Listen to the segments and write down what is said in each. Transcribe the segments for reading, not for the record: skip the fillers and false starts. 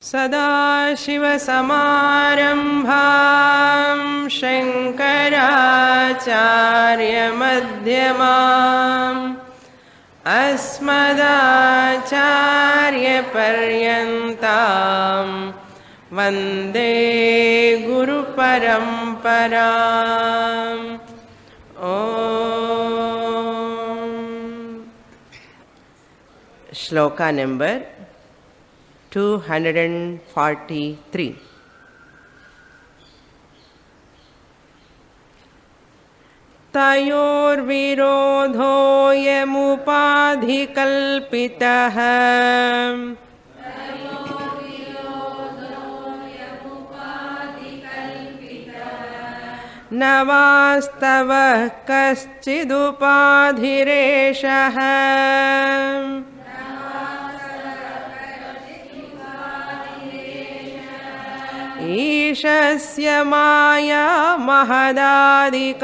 सदाशिवसमारम्भां शङ्कराचार्यमध्यमाम् अस्मदाचार्यपर्यन्तां वन्दे गुरुपरम्पराम्। श्लोका नंबर 243. तयोर्विरोधोऽयमुपाधिकल्पितः न वास्तवः कश्चिदुपाधिरेषः ईशस्य माया महदादिकारणम्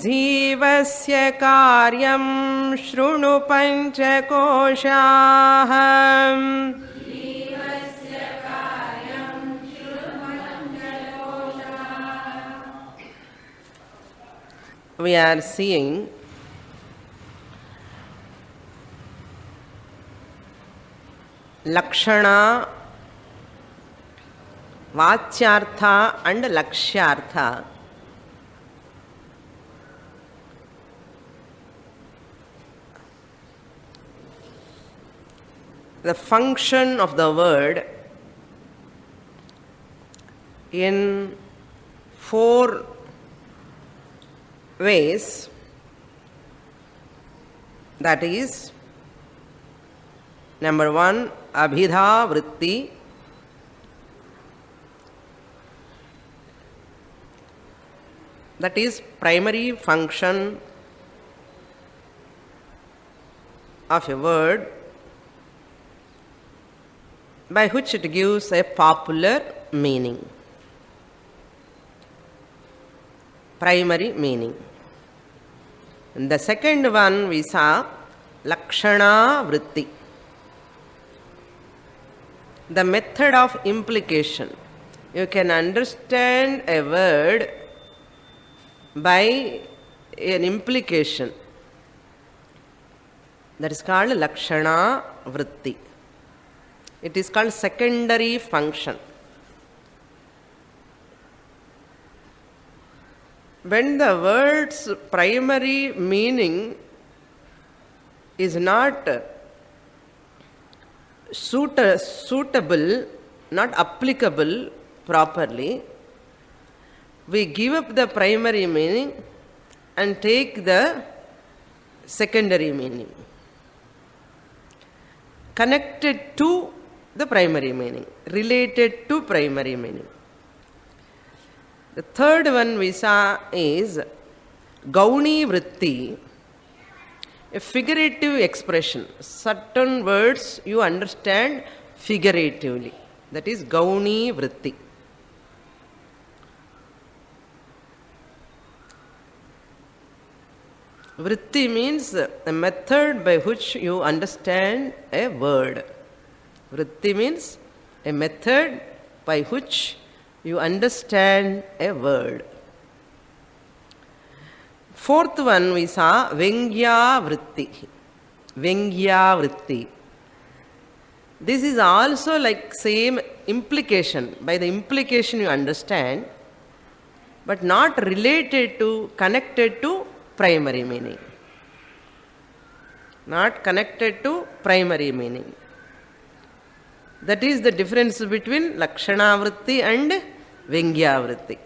जीवस्य कार्यं शृणु पञ्चकोशाः। We are seeing Lakshana, Vachyartha and Lakshyartha. The function of the word in 4 ways, that is, number 1, Abhidha Vritti, that is primary function of a word by which it gives a popular meaning, primary meaning. And the second one we saw Lakshana Vritti, the method of implication. You can understand a word by an implication. That is called Lakshana Vritti. It is called secondary function. When the word's primary meaning is not suitable, not applicable properly, we give up the primary meaning and take the secondary meaning connected to the primary meaning, related to primary meaning. The third one we saw is Gauni Vritti, a figurative expression. Certain words you understand figuratively. That is Gauni Vritti. Vritti means a method by which you understand a word. Vritti means a method by which you understand a word. Fourth one we saw Vengya Vritti. Vengya Vritti. This is also like same implication. By the implication you understand, but not related to, connected to primary meaning. Not connected to primary meaning. That is the difference between Lakshana Vritti and Vengya Vritti.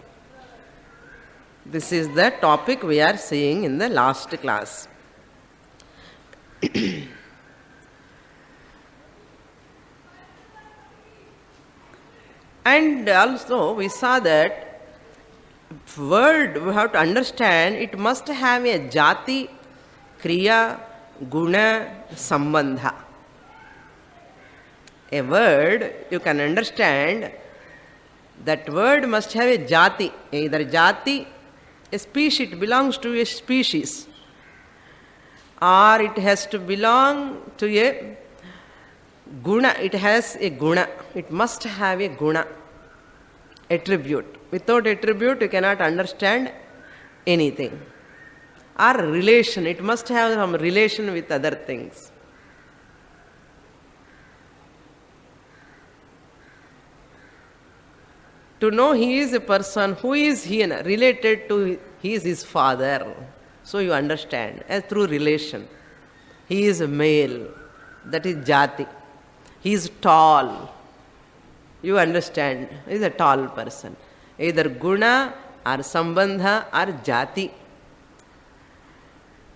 This is the topic we are seeing in the last class. And also we saw that word we have to understand, it must have a jati, kriya, guna, sambandha. A word you can understand, that word must have a jati, either jati, a species, it belongs to a species, or it has to belong to a guna. It has a guna. It must have a guna, attribute. Without attribute, you cannot understand anything. Or relation. It must have some relation with other things. To know he is a person, who is he related to? He is his father. So you understand as through relation. He is a male, that is jati. He is tall. You understand, he is a tall person. Either guna or sambandha or jati.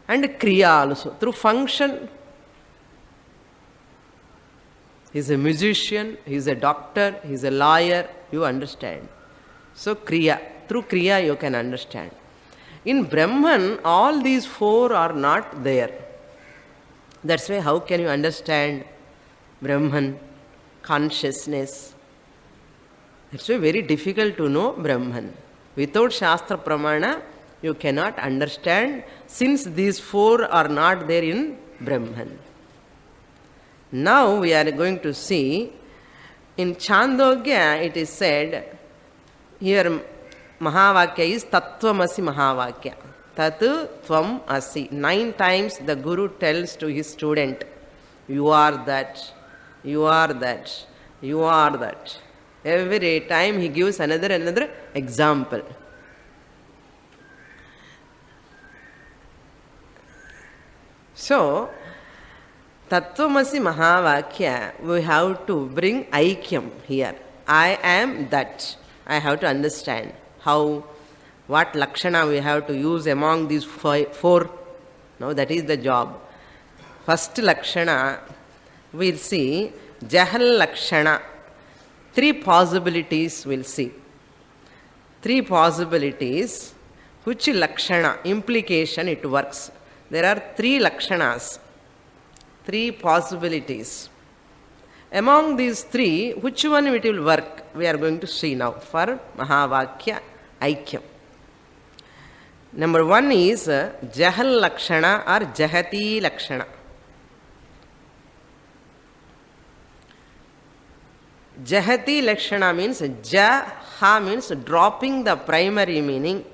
And kriya also, through function. He is a musician, he is a doctor, he is a lawyer, you understand. So kriya, through kriya you can understand. In Brahman, all these four are not there. That's why how can you understand Brahman, consciousness? It's very difficult to know Brahman. Without Shastra Pramana, you cannot understand, since these four are not there in Brahman. Now we are going to see, in Chandogya it is said, here Mahavakya is Tattvamasi Mahavakya. Tatu Tvam Asi. 9 times the Guru tells to his student, you are that, you are that, you are that. Every time he gives another example. So, Tattvamasi Mahavakya, we have to bring Aikyam here. I am that. I have to understand how, what Lakshana we have to use among these four. Now that is the job. First Lakshana, we'll see Jahal Lakshana. 3 possibilities we'll see. 3 possibilities, which Lakshana, implication it works. There are 3 Lakshanas. 3 possibilities. Among these 3, which one it will work? We are going to see now for Mahavakya Aikyam. Number 1 is Jahal Lakshana or Jahati Lakshana. Jahati Lakshana means Jaha means dropping the primary meaning.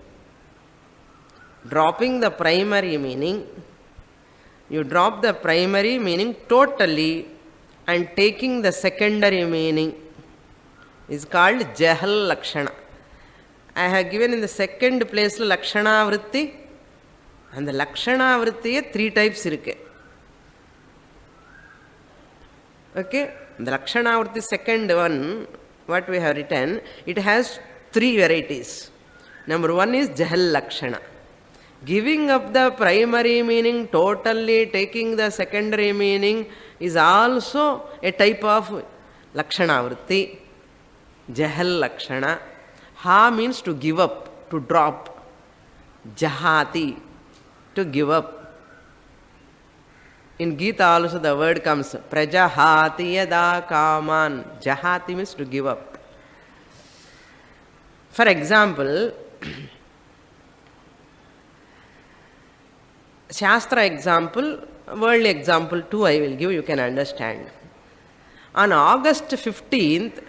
Dropping the primary meaning. You drop the primary meaning totally and taking the secondary meaning is called Jahal Lakshana. I have given in the second place Lakshana Vritti, and the Lakshana Vritti 3 types irukke. Okay, the Lakshana Vritti second one, what we have written, it has 3 varieties. Number 1 is Jahal Lakshana. Giving up the primary meaning totally, taking the secondary meaning is also a type of Lakshana Vritti. Jahal Lakshana. Ha means to give up, to drop. Jahati, to give up. In Gita also the word comes, Prajahati yada kaman. Jahati means to give up. For example, Shastra example, worldly example too I will give, you can understand. On August 15th,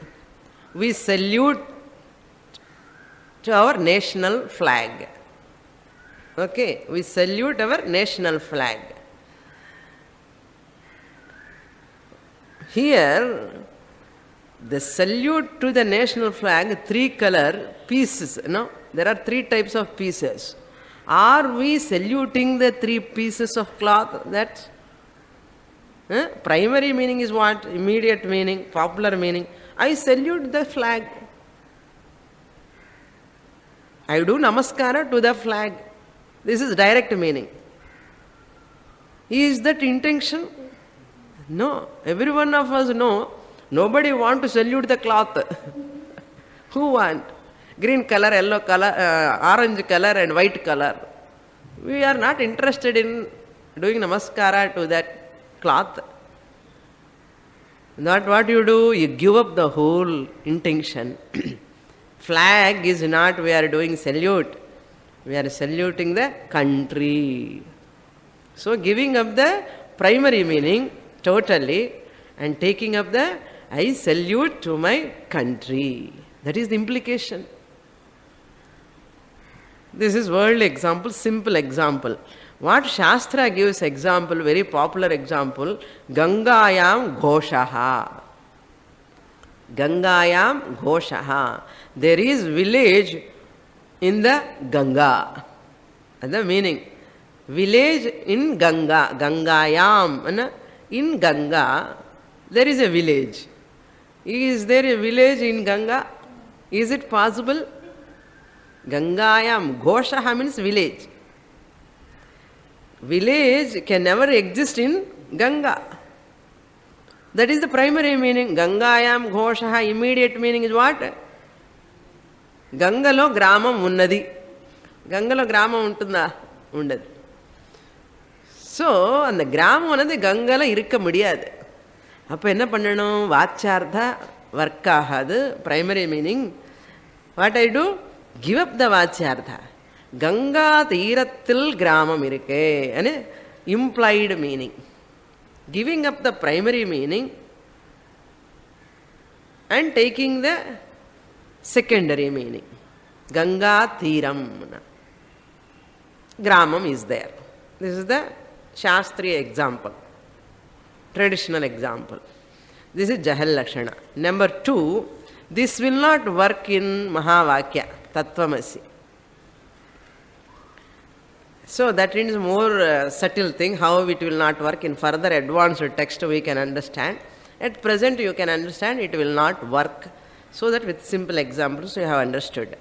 we salute to our national flag. Okay, we salute our national flag. Here, the salute to the national flag, 3 color pieces, no? There are 3 types of pieces. Are we saluting the 3 pieces of cloth? That's primary meaning is what? Immediate meaning, popular meaning. I salute the flag. I do namaskara to the flag. This is direct meaning. Is that intention? No. Every one of us know. Nobody want to salute the cloth. Who want? Green color, yellow color, orange color and white color. We are not interested in doing namaskara to that cloth. Not what you do, you give up the whole intention. Flag is not we are doing salute. We are saluting the country. So giving up the primary meaning totally and taking up the I salute to my country. That is the implication. This is worldly example, simple example. What Shastra gives example, very popular example, Gangayam Ghoshaha. Gangayam Ghoshaha. There is village in the Ganga. That's the meaning. Village in Ganga. Gangayam. In Ganga, there is a village. Is there a village in Ganga? Is it possible? Gangayam. Ghoshaha means village. Village can never exist in Ganga. That is the primary meaning. Gangayam Ghoshaha. Immediate meaning is what? Gangalo Gramam Unnadi. Gangalo Gramam untunda? Undadu. So, and the Gramam another Gangala irukka mudiyadu. அப்போ என்ன பண்ணணும்? வாச்சார்த்தா work ஆகாது. Primary meaning what I do? Give up the வாச்சார்த்தா. கங்கா தீரத்தில் கிராமம் இருக்கே அனு implied meaning. Giving up the primary meaning and taking the secondary meaning. Ganga தீரம் கிராமம் is there. This is the சாஸ்திரிய example. Traditional example. This is Jahal Lakshana. Number 2, this will not work in Mahavakya, Tattvamasi. So that is more subtle thing, how it will not work. In further advanced text we can understand. At present you can understand it will not work. So that with simple examples you have understood.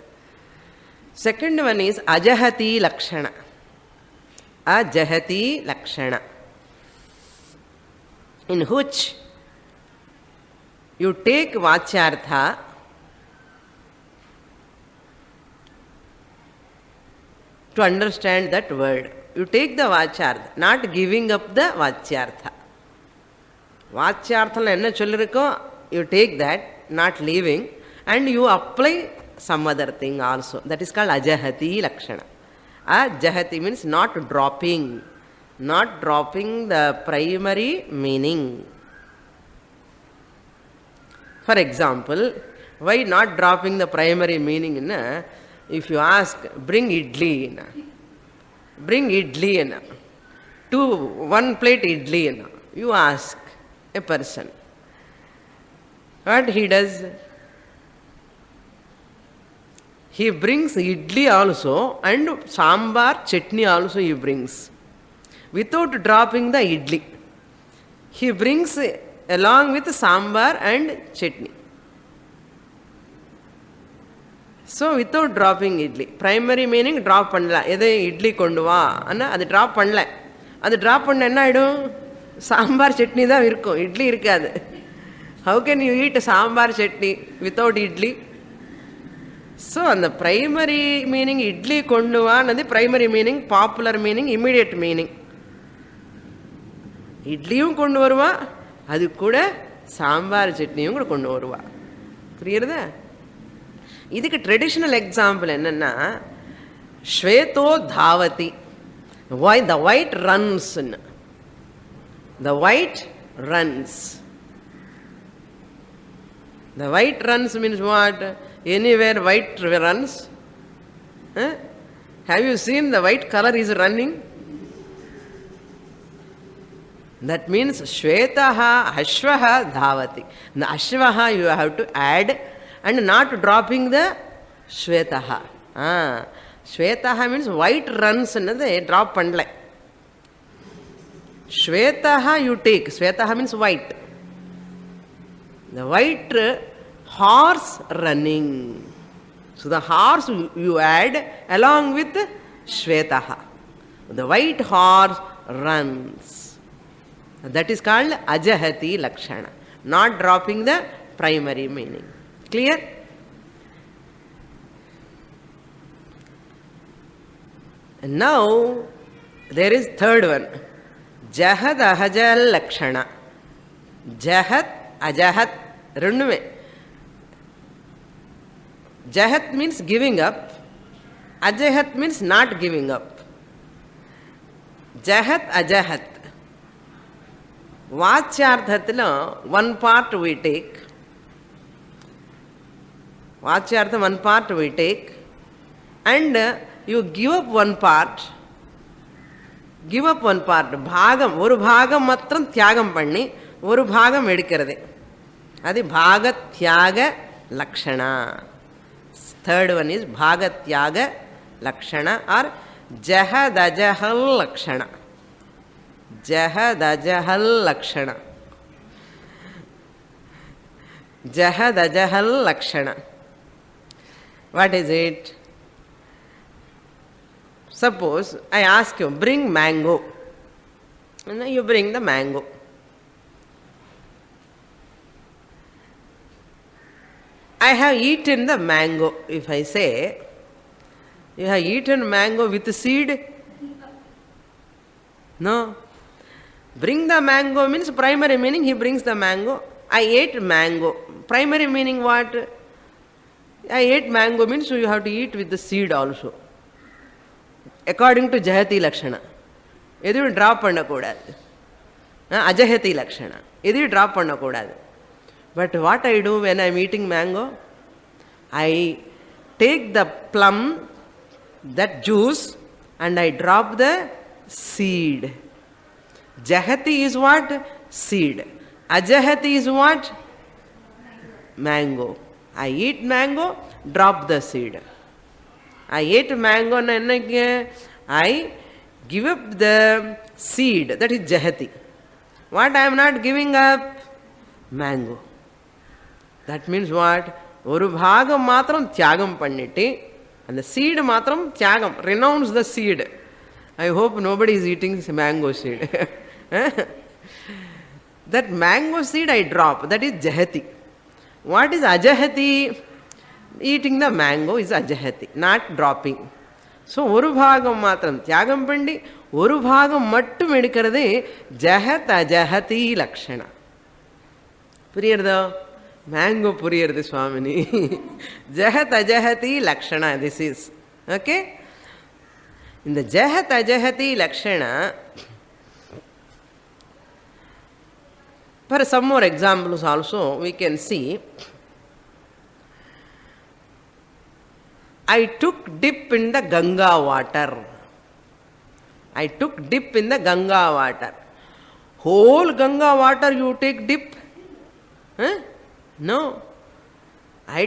Second one is Ajahati Lakshana. Ajahati Lakshana. In which you take Vachyartha to understand that word. You take the Vachyartha, not giving up the Vachyartha. Vachyartha enna sollirukko, you take that, not leaving, and you apply some other thing also. That is called Ajahati Lakshana. Ajahati means not dropping. Not dropping the primary meaning. For example, why not dropping the primary meaning? If you ask, bring idli, bring idli, one plate idli, you ask a person. What he does? He brings idli also and sambar chutney also he brings. Without dropping the idli. He brings along with sambar and chutney. So without dropping idli. Primary meaning drop பண்ணல. எதை இட்லி கொண்டு வா அண்ணா அது drop பண்ணல. அது drop பண்ண என்ன ஆயிடும்? சாம்பார் சட்னி தான் இருக்கும், இட்லி இருக்காது. How can you eat sambar chutney without idli? So அந்த primary meaning இட்லி கொண்டு வா அது primary meaning, popular meaning, immediate meaning. இட்லியும் கொண்டு வருவா, அது கூட சாம்பார் சட்னியும் கூட கொண்டு வருவா. புரியுறதா? இதுக்கு ட்ரெடிஷனல் எக்ஸாம்பிள் என்னன்னா, ஸ்வேதோ தாவதி, the white runs. The white runs. The white runs means what? Anywhere white runs. Have you seen the white colour is running? That means Shvetaha Ashvaha Dhavati. The Ashvaha you have to add and not dropping the Shvetaha. Shvetaha means white runs annadhu drop pannala. Shvetaha you take. Shvetaha means white. The white horse running. So the horse you add along with Shvetaha. The white horse runs. That is called Ajahati Lakshana. Not dropping the primary meaning. Clear? And now there is third one. Jahat Ahajal Lakshana. Jahat, Ajahat, rendume. Jahat means giving up. Ajahat means not giving up. జహత్ అజహత్. వాచ్యార్థతిలో one part we take. వాచ్యార్థం one part we take and you give up one part. give up one part. భాగం ஒரு భాగం మాత్రం త్యాగం பண்ணி ஒரு భాగం எடுக்கிறது. అది భాగత్యాగ లక్షణ. థర్డ్ వన్ ఈజ్ భాగత్యాగ లక్షణ ఆర్ జహదజహల్ లక్షణ. జహదజహల్ లక్షణ. జహదజహల్ లక్షణ. What is it? Suppose I ask you, bring mango. And you bring the mango. I have eaten the mango. If I say, you have eaten mango with seed? No. Bring the mango means primary meaning he brings the mango. I ate mango. Primary meaning what? I ate mango means you have to eat with the seed also. According to Jahati Lakshana. எதுவும் drop பண்ணக்கூடாது. அஜஹதி லக்ஷணா. எதையும் drop பண்ணக்கூடாது. But what I do when I am eating mango? I take the plum, that juice, and I drop the seed. ஜஹதி is what? Seed. அஜஹதி is what? Mango. I eat mango, drop the seed. I ate mango na ennake I give up the seed, that is jahati. What I am not giving up? Mango. That means what? Oru bhagam matram tyagam panniti and the seed matram tyagam. Renounce the seed. I hope nobody is eating mango seed. That mango seed I drop, that is jahati. What is ajahati? Eating the mango is ajahati, not dropping. So oru bhagam matram tyagam pandi, oru bhagam mattum edukkiradhe jahat ajahati lakshana. Puriyartha? Mango puriyarthu Swamini. Jahat ajahati lakshana this is. Okay? In the jahat ajahati lakshana, for some more examples also we can see. I took dip in the Ganga water. I took dip in the Ganga water. Whole Ganga water you take dip? Huh? No. I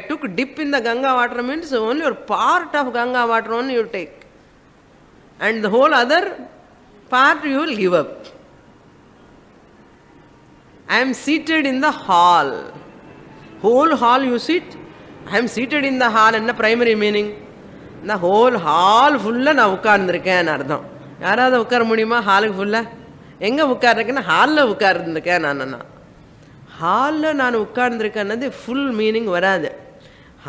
took dip in the Ganga water means only your part of Ganga water only you take. And the whole other part you will give up. I am seated in the hall. Whole hall you sit? I am seated in the hall. என்ன primary meaning? இந்த whole hall ஃபுல்லாக நான் உட்கார்ந்துருக்கேன்னு அர்த்தம். யாராவது உட்கார முடியுமா ஹாலுக்கு ஃபுல்லாக? எங்கே உட்கார்ந்துருக்கேன்னா ஹாலில் உட்கார்ந்துருக்கேன் நான். ஹாலில் நான் உட்கார்ந்துருக்கேன்னது ஃபுல் மீனிங் வராது.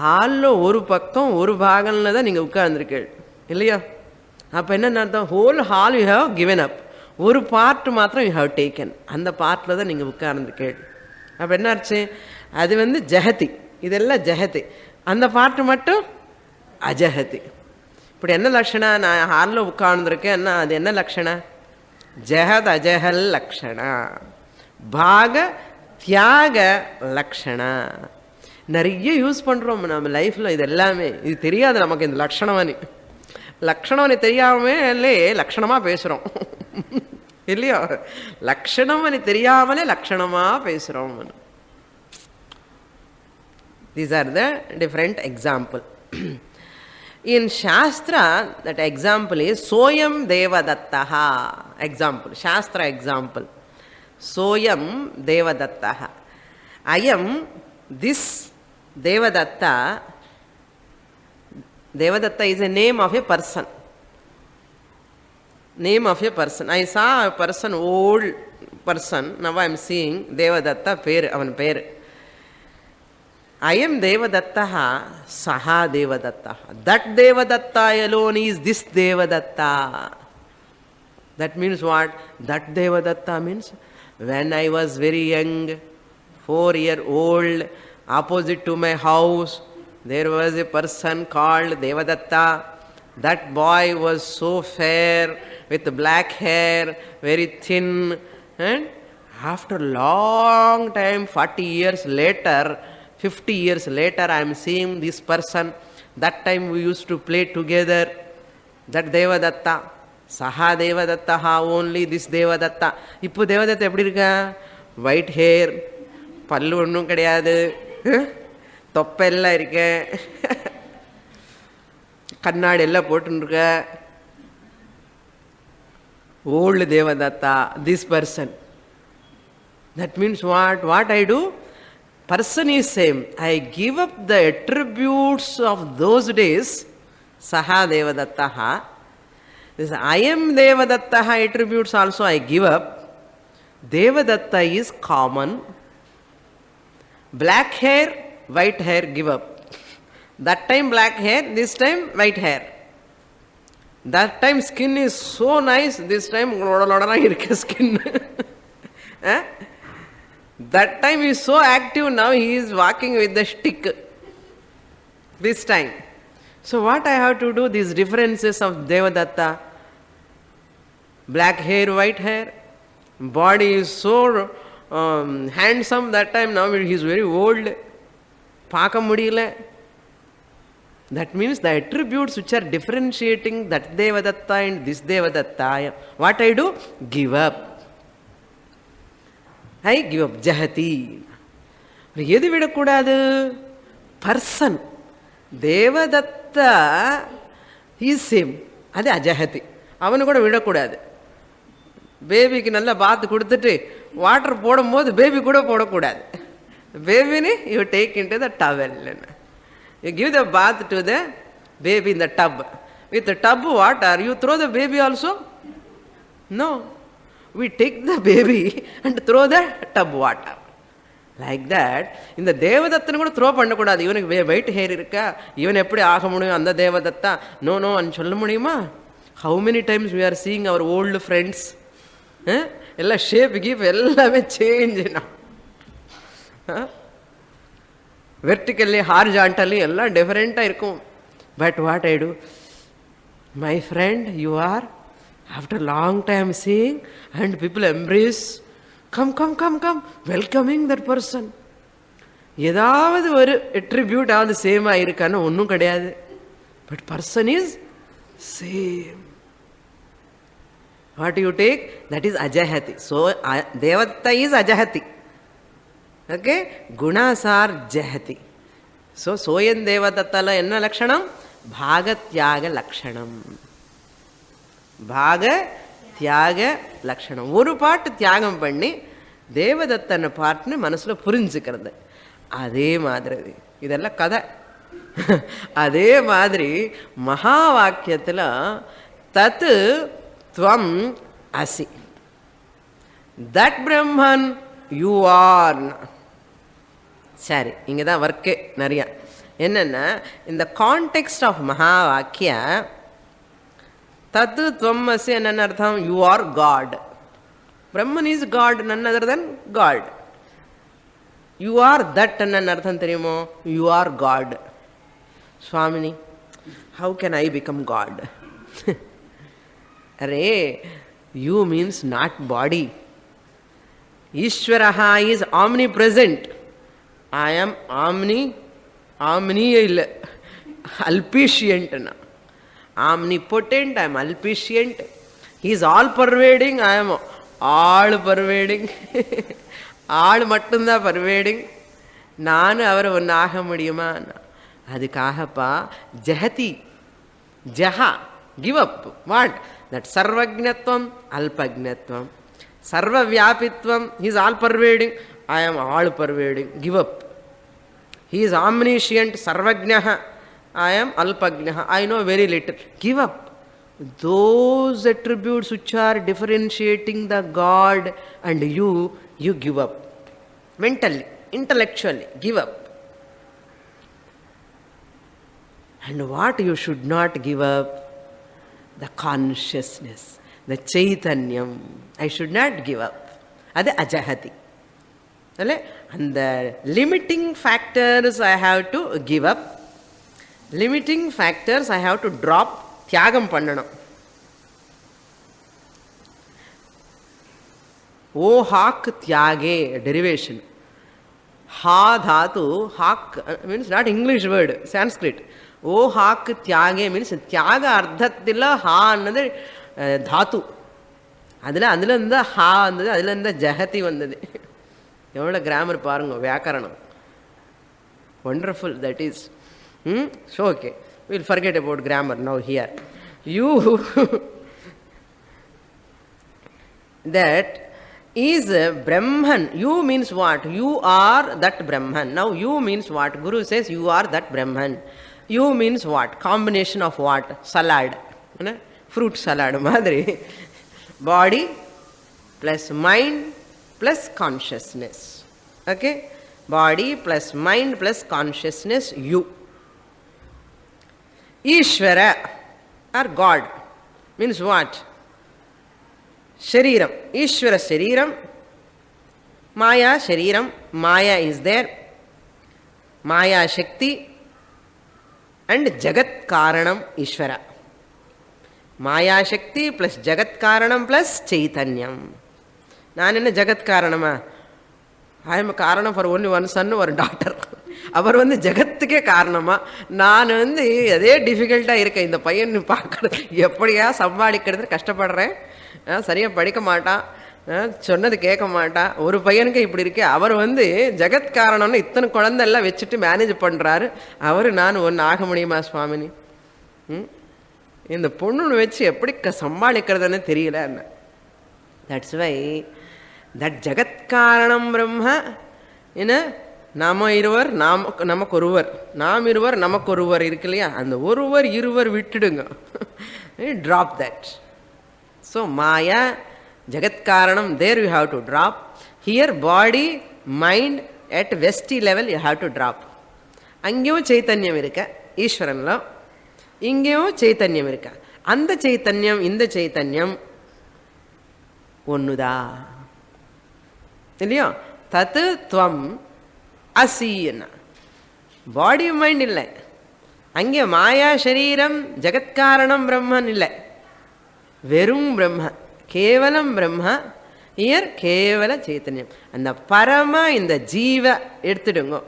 ஹாலில் ஒரு பக்கம் ஒரு பாகனில் தான் நீங்கள் உட்கார்ந்துருக்கீள் இல்லையா? அப்போ என்னென்ன அர்த்தம்? Whole hall you have given up. ஒரு பார்ட் மாத்திரம் யூ ஹேவ் டேக்கன். அந்த பார்ட்டில் தான் நீங்கள் உட்கார்ந்துருக்கீள். அப்போ என்ன ஆச்சு? அது ஜஹதி. இதெல்லாம் ஜஹதி. அந்த பாட்டு மட்டும் அஜஹதி. இப்படி என்ன லக்ஷணா? நான் ஹாலில் உட்கார்ந்துருக்கேன்னா அது என்ன லக்ஷணா? ஜஹத் அஜஹல் லக்ஷணா. பாக தியாக லக்ஷணா. நிறைய யூஸ் பண்ணுறோம் நம்ம லைஃப்பில். இது எல்லாமே இது தெரியாது நமக்கு. இந்த லக்ஷணமணி லக்ஷணமணி தெரியாமலே லக்ஷணமாக பேசுகிறோம் இல்லையோ? லக்ஷணமணி தெரியாமலே லக்ஷணமாக பேசுகிறோம். These are the different example. In Shastra, that example is Soyam Devadattaha. Example, Shastra example. Soyam Devadattaha. Ayam, this Devadatta. Devadatta is a name of a person. Name of a person. I saw a person, old person. Now I am seeing Devadatta, avan per. I am Devadattaha, Saha Devadattaha. That Devadatta alone is this Devadatta. That means what? That Devadatta means when I was very young, 4-year-old, opposite to my house, there was a person called Devadatta. That boy was so fair with black hair, very thin, and after long time, 40 years later, 50 years later, I am seeing this person. That time we used to play together. That Devadatta. Saha Devadatta, only this Devadatta. Ippu Devadatta eppadi irukka? White hair, pallu onnum kediyadu, தொப்பை எல்லாம் இருக்கு, கண்ணாடி எல்லாம் போட்டுருக்க. Old Devadatta, this person. That means what? What I do? Person is same. I give up the attributes of those days. Saha Devadatta. This I am Devadatta attributes also I give up. Devadatta is common. Black hair, white hair give up. That time black hair, this time white hair. That time skin is so nice, this time skin. That time he is so active, now he is walking with the stick. This time. So what I have to do, these differences of Devadatta, black hair, white hair, body is so handsome, that time now he is very old, paaka mudiyala. That means the attributes which are differentiating that Devadatta and this Devadatta, what I do? Give up. I give up. Jahati. எது விடக்கூடாது? Person. Devadatta is same. அது அஜஹதி. அவனு கூட விடக்கூடாது. பேபிக்கு நல்லா பாத்து கொடுத்துட்டு வாட்டர் போடும்போது பேபி கூட போடக்கூடாது. பேபினி you take into the towel. You give the bath to the baby in the tub. With the tub water, you throw the baby also? No. We take the baby and throw the tub water. Like that, இந்த தேவதத்தனை கூட throw பண்ணக்கூடாது. இவனுக்கு wait hair இருக்கா, இவன் எப்படி ஆக முடியும் அந்த தேவதத்தா? நோ நோ அன்னு சொல்ல முடியுமா? How many times we are seeing our old friends? எல்லாம் ஷேப் கீப் எல்லாமே சேஞ்ச். வெர்டிக்கல்லி ஹாரிஜான்டலி எல்லாம் டிஃபரெண்ட்டாக இருக்கும். But what I do? My friend, you are after long time seeing, and people embrace, come, welcoming that person. ஏதாவது ஒரு attribute ஆவது same ஆயிருக்கான்னு ஒன்றும் கிடையாது. But person is same. What you take? That is ajahati. So Devadatta is ajahati. Okay? Gunas are jahati. So Soyan Devadattala enna lakshanam? Bhagatyaga lakshanam. பாக தியாக லட்சணம். ஒரு பாட்டு தியாகம் பண்ணி தேவதத்தன பாட்டுன்னு மனசுல புரிஞ்சுக்கிறது. அதே மாதிரி இதெல்லாம் கதை. அதே மாதிரி மகா வாக்கியத்துல தத் துவம் அசி, தட் பிரம்மன் யூ ஆர். சரி, இங்கதான் ஒர்க்கே நிறைய. என்னன்னா இந்த கான்டெக்ஸ்ட் ஆஃப் மகா வாக்கிய தத்து துவம்மசி என்னென்ன அர்த்தம்? You are God. Brahman is God, none other than God. You are that என்னென்ன அர்த்தம் தெரியுமோ? You are God. Swamini, how can I become God? அரே, யூ மீன்ஸ் நாட் பாடி. ஈஸ்வரஹா is omnipresent. I am ஆம்னியே இல்லை, அல்பிஷியன்ட்னா. Omnipotent, I am alpicient. He is all pervading, I am all pervading. ஆள் மட்டும்தான் pervading. நான் அவரை ஒன்று ஆக முடியுமா? அதுக்காகப்பா ஜஹதி, ஜஹா, give up. What? That sarvajnatvam, alpajnatvam. Sarvavyapitvam, he is all pervading, I am all pervading. Give up. He is omniscient, sarvajnaha, I am alpajnaha, I know very little. Give up. Those attributes which are differentiating the God and you give up. Mentally, intellectually, give up. And what you should not give up? The consciousness, the chaitanyam. I should not give up. Adu ajahati. And the limiting factors I have to give up. Limiting factors I have to drop. தியாகம் பண்ணணும். O hak tyage, derivation. Ha dhatu, hak means not English word, Sanskrit. O hak tyage means tyaga ardhathila ha annadu dhatu. அதில் இருந்து ஹா வந்தது, அதில் இருந்து ஜஹதி வந்தது. எவ்வளோ கிராமர் பாருங்க, வியாக்கரணம். Wonderful that is. So okay, will forget about grammar now here. You that is Brahman. You means what? You are that Brahman. Now you means what? Guru says you are that Brahman. You means what? Combination of what? Salad. Fruit salad madri. Body plus mind plus consciousness. Okay? Body plus mind plus consciousness, you. Ishvara or God means what? Shariram. Ishvara Shariram. Maya Shariram. Maya is there. Maya Shakti. And Jagat Karanam Ishvara. Maya Shakti plus Jagat Karanam plus Chaitanyam. நான் என்ன ஜகத் காரணமா? I am காரணம் for only one Sun ஒரு daughter. அவர் ஜகத்துக்கே காரணமா? நான் அதே டிஃபிகல்ட்டாக இருக்கேன். இந்த பையன் பார்க்கறது எப்படியா சமாளிக்கிறது கஷ்டப்படுறேன். சரியாக படிக்க மாட்டான், சொன்னது கேட்க மாட்டான். ஒரு பையனுக்கு இப்படி இருக்கே. அவர் ஜகத் காரணம்னு இத்தனை குழந்தைலாம் வச்சுட்டு மேனேஜ் பண்ணுறாரு. அவர் நான் ஒன்று ஆக முடியுமா சுவாமினி? இந்த பொண்ணுன்னு வச்சு எப்படி சமாளிக்கிறதுன்னு தெரியல. தட்ஸ் வை தட் ஜகத் காரணம் பிரம்ம. என்ன, நாம இருவர் நமக்கு ஒருவர், நாம் இருவர் நமக்கு ஒருவர் இருக்கு இல்லையா? அந்த ஒருவர் இருவர் விட்டுடுங்க. Drop that. ஸோ மாயா ஜகத் காரணம், there you have to drop. Here body mind at வெஸ்டி level you have to drop. அங்கேயும் சைத்தன்யம் இருக்க ஈஸ்வரன்ல, இங்கேயும் சைத்தன்யம் இருக்க. அந்த சைத்தன்யம் இந்த சைத்தன்யம் ஒன்னுதா இல்லையோ? தத்து துவம் அசின்னா பாடி மைண்ட் இல்லை. அங்கே மாயா சரீரம் ஜகத்காரணம் பிரம்மன் இல்லை, வெறும் பிரம்ம, கேவலம் பிரம்ம. இயர் கேவல சைத்தன்யம். அந்த பரம இந்த ஜீவ எடுத்துடுங்க.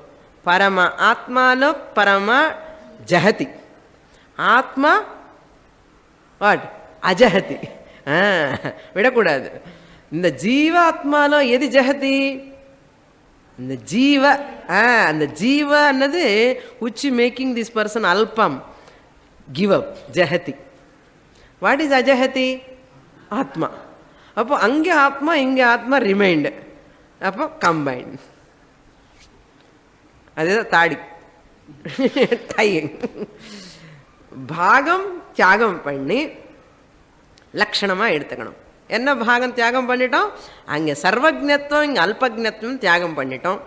பரம ஆத்மாலோ பரம ஜஹதி. ஆத்மா வாட்? அஜஹதி. விடக்கூடாது. இந்த ஜீவாத்மாலோ எது ஜஹதி? இந்த ஜீவ. அந்த ஜீவ அன்னது உச்சி மேக்கிங் திஸ் பர்சன் அல்பம், கிவ் அப், ஜஹதி. வாட் இஸ் அஜஹதி? ஆத்மா. அப்போ அங்கே ஆத்மா இங்கே ஆத்மா ரிமைண்ட், அப்போ கம்பைன். அதுதான் தாடி டையிங். பாகம் தியாகம் பண்ணி லட்சணமாக எடுத்துக்கணும். என்ன பாகம் தியாகம் பண்ணிட்டோம்? அங்கே சர்வஜத்வம், இங்கே அல்பஜத்வம் தியாகம் பண்ணிட்டோம்.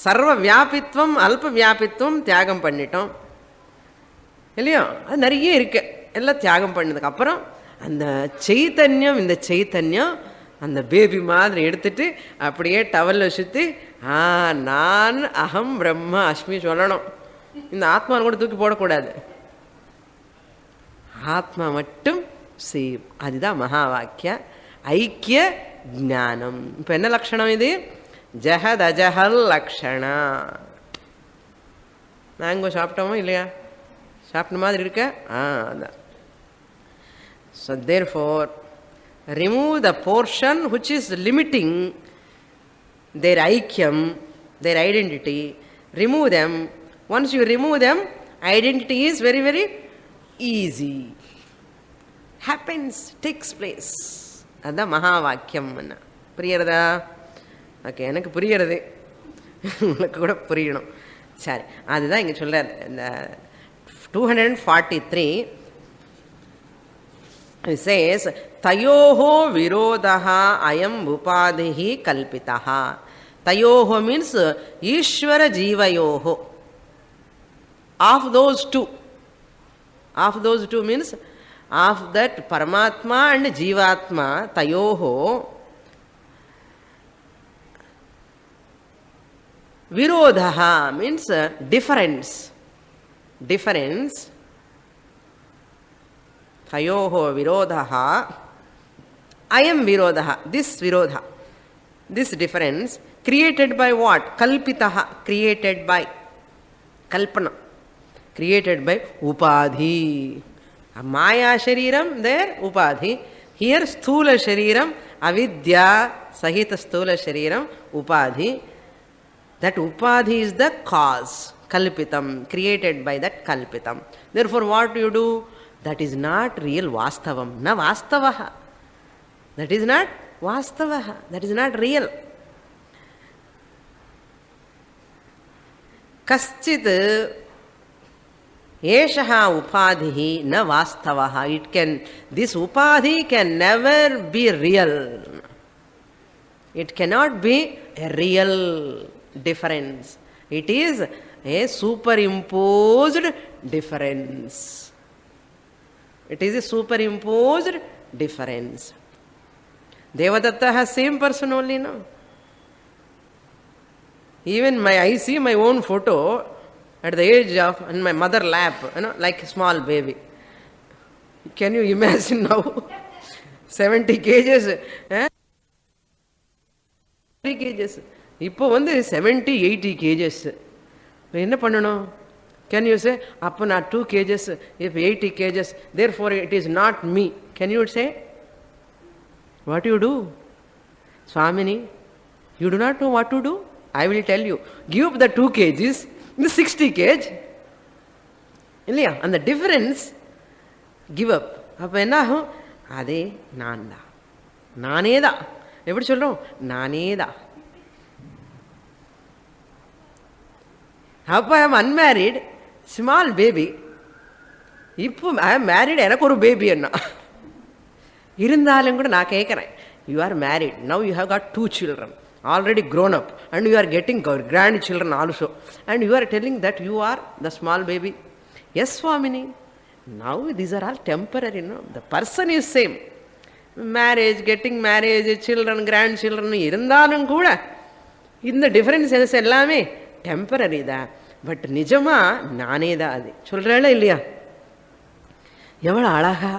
சர்வ வியாபித்வம் அல்ப வியாபித்வம் தியாகம் பண்ணிட்டோம் இல்லையோ? அது நிறைய இருக்கு. எல்லாம் தியாகம் பண்ணதுக்கு அப்புறம் அந்த சைத்தன்யம், இந்த சைத்தன்யம் அந்த பேபி மாதிரி எடுத்துட்டு அப்படியே டவலில் சுற்றி நான் அகம் பிரம்ம அஸ்மி சொல்லணும். இந்த ஆத்மாவை கூட தூக்கி போடக்கூடாது. ஆத்மா மட்டும் செய்யும். அதுதான் மகா வாக்கிய ஐக்கிய ஞானம். இப்போ என்ன லட்சணம் இது? ஜஹத் அஜஹல் லக்ஷணா. மேங்கோ சாப்பிட்டோமோ இல்லையா? சாப்பிட்ட மாதிரி இருக்க. அதான். So therefore, remove the portion which is limiting their aikyam, their identity. Remove them. Once you remove them, identity is very, very easy. Happens, takes place. அதுதான் மகா வாக்கியம். புரியறதா? ஓகே, எனக்கு புரியறது, உங்களுக்கு கூட புரியணும். சரி, அதுதான் இங்கே சொல்கிறார். இந்த 243 it says tayoho virodha ayam upadhi kalpitaha. Tayoho means Ishvara Jivayoho. Of those two. Of those two means of that Paramatma and Jivatma. Tayoho virodha means difference. Tayoho virodha Ayam virodha, this virodha, this difference created by what? Kalpitaha, created by kalpana, created by upadhi. Maya shariram, there upadhi. Here sthula shariram, avidya sahita sthula shariram, upadhi. That upadhi is the cause, kalpitam, created by that kalpitam. Therefore what you do? That is not real vastavam, na vastavaha. That is not vastavaha, that is not real. Kaschit eshaha upadhi na vastavaha. This upadhi can never be real. It cannot be a real difference. It is a superimposed difference. It is a superimposed difference. Devadatta has same person only, no? Even I see my own photo at the age of, in my mother lap, like a small baby. Can you imagine now? 70 kgs. 3 kgs. இப்போ 70, 80 kgs. என்ன பண்ணணும்? Can you say, அப்போ நான் 2 kgs, if 80 kgs, therefore it is not me. Can you say? What you do? Swamini, you do not know what to do? I will tell you. Give up the 2 kgs, the 60 kg. இல்லையா? அந்த difference, give up. அப்போ என்ன ஆகும்? அதே நான் தான். நானே தான். எப்படி சொல்றோம்? நானே தான். அப்போ I am unmarried, small baby. இப்போ ஐ எம் மேரிட், எனக்கு ஒரு பேபி என்ன இருந்தாலும் கூட நான் கேட்குறேன், you are married, now you have got 2 children, already grown up, and you are getting grandchildren also, and you are telling that you are the small baby. Yes, Swamini, now these are all temporary, no? The person is same. Marriage, getting marriage, children, grandchildren இருந்தாலும் கூட இந்த differences எல்லாமே temporary தான். But நிஜமா நானே தான் அது. சொல்கிறேன் இல்லையா? எவ்வளோ அழகா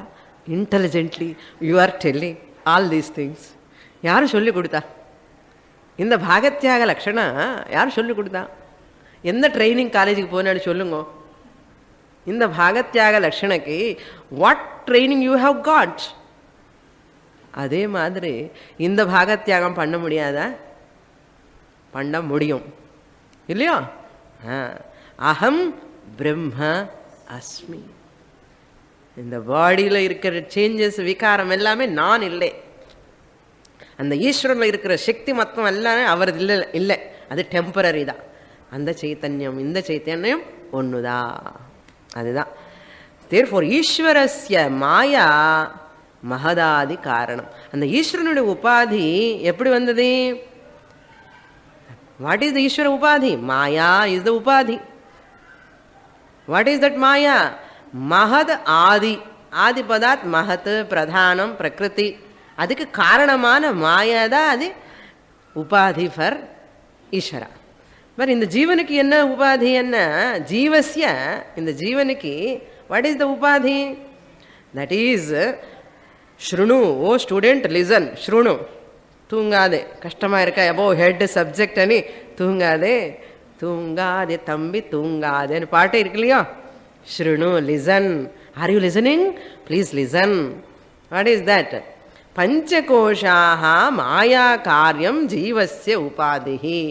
intelligently you are telling all these things. யாரும் சொல்லிக் கொடுத்தா? இந்த பாகத்யாக லக்ஷணம் யார் சொல்லிக் கொடுத்தா? எந்த ட்ரைனிங் காலேஜுக்கு போனாலும் சொல்லுங்க. இந்த பாகத்யாக லக்ஷணக்கு what training you have got? அதே மாதிரி இந்த பாகத்தியாகம் பண்ண முடியாதா? பண்ண முடியும் இல்லையா? அகம் பிரம்ம அஸ்மி. இந்த பாடியில் இருக்கிற சேஞ்சஸ், விகாரம் எல்லாமே நான் இல்லை. அந்த ஈஸ்வரனில் இருக்கிற சக்தி மொத்தம் எல்லாமே அவர் இல்லை இல்லை, அது டெம்பரரி தான். அந்த சைத்தன்யம் இந்த சைத்தன்யம் ஒன்றுதான், அதுதான். தேர்ஃபோர் ஈஸ்வரஸ்ய மாயா மகதாதி காரணம். அந்த ஈஸ்வரனுடைய உபாதி எப்படி வந்தது? வாட் இஸ் த ஈஸ்வர உபாதி? மாயா இஸ் த உபாதி. வாட் இஸ் தட் மாயா? மகத் ஆதி. ஆதி பதாத் மகத், பிரதானம், பிரகிருதி. அதுக்கு காரணமான மாயா தான் அது உபாதி ஃபார் ஈஸ்வரா. பட் இந்த ஜீவனுக்கு என்ன உபாதி? என்ன ஜீவஸ்ய, இந்த ஜீவனுக்கு வாட் இஸ் த உபாதி? தட் இஸ் ஸ்ருணு. ஓ ஸ்டூடெண்ட் லிசன், ஸ்ருணு. தூங்காதே, கஷ்டமாக இருக்கா, எபோ ஹெட் சப்ஜெக்ட் அனி தூங்காதே, தூங்காதே தம்பி தூங்காதேன்னு பாட்டே இருக்கு இல்லையா? ஸ்ருணு, listen. Are you listening? Please listen. What is that? பஞ்சகோஷாக மாயா காரியம் ஜீவஸ்ய உபாதிஹி.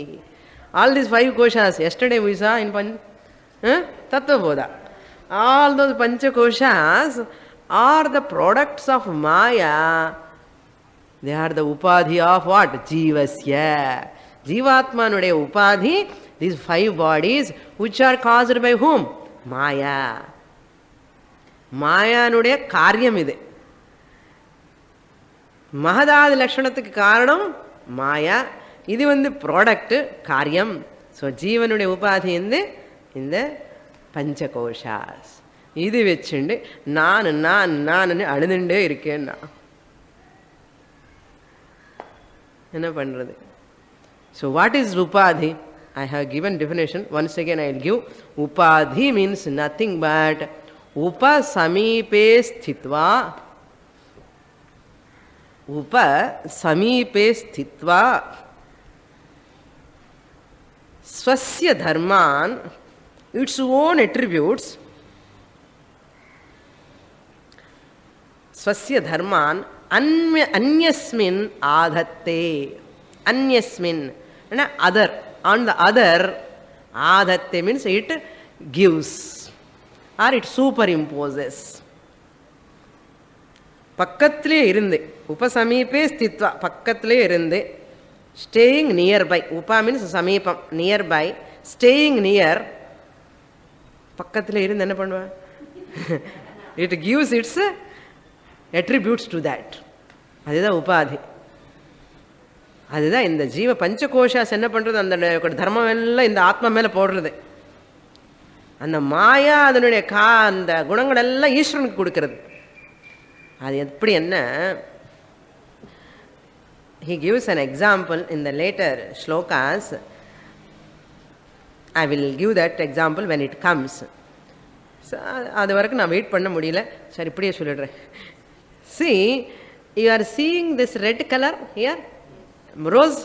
All these 5 koshas, yesterday we saw in Tattvabodha. All those panchakoshas are the products of Maya. They are the upadhi of what? Jivasya. Jivatmanuடைய upadhi, these 5 bodies which are caused by whom? Maya. மாயானுடைய காரியம் இது. மகதாதி லட்சணத்துக்கு காரணம் மாயா. இது product, காரியம். So ஜீவனுடைய உபாதி இந்த பஞ்சகோஷாஸ். இது வச்சுண்டு நான் நான் நான் அழுதுண்டே இருக்கேன்னா என்ன பண்ணுறது? ஸோ வாட் இஸ் உபாதி? I have given definition. Once again I will give. Upadhi means nothing but upasamipe sthitva उपसमीपे स्थित्वा स्वस्य धर्मान्, its own attributes, स्वस्य धर्मान् अन्यस्मिन् आधत्ते. अन्यस्मिन्, other, on the other. Adhatte means it gives or it superimposes. பக்கத்திலே இருந்து, உபசமீபே ஸ்தித்வா, பக்கத்திலே இருந்து, staying nearby. உபா means சமீபம், nearby, staying near. பக்கத்திலே இருந்து என்ன பண்ணுவா? It gives its attributes to that. அதுதான் உபாதி. அதுதான் இந்த ஜீவ பஞ்சகோஷாஸ் என்ன பண்ணுறது, அந்த தர்மம் எல்லாம் இந்த ஆத்மா மேலே போடுறது. அந்த மாயா அதனுடைய அந்த குணங்கள் எல்லாம் ஈஸ்வரனுக்கு கொடுக்கறது. அது எப்படி என்ன, he gives an example in the later shlokas. I will give that example when it comes. அது வரைக்கும் நான் வெயிட் பண்ண முடியல, சரி இப்படியே சொல்லிடுறேன். See, you are seeing this red color here, rose,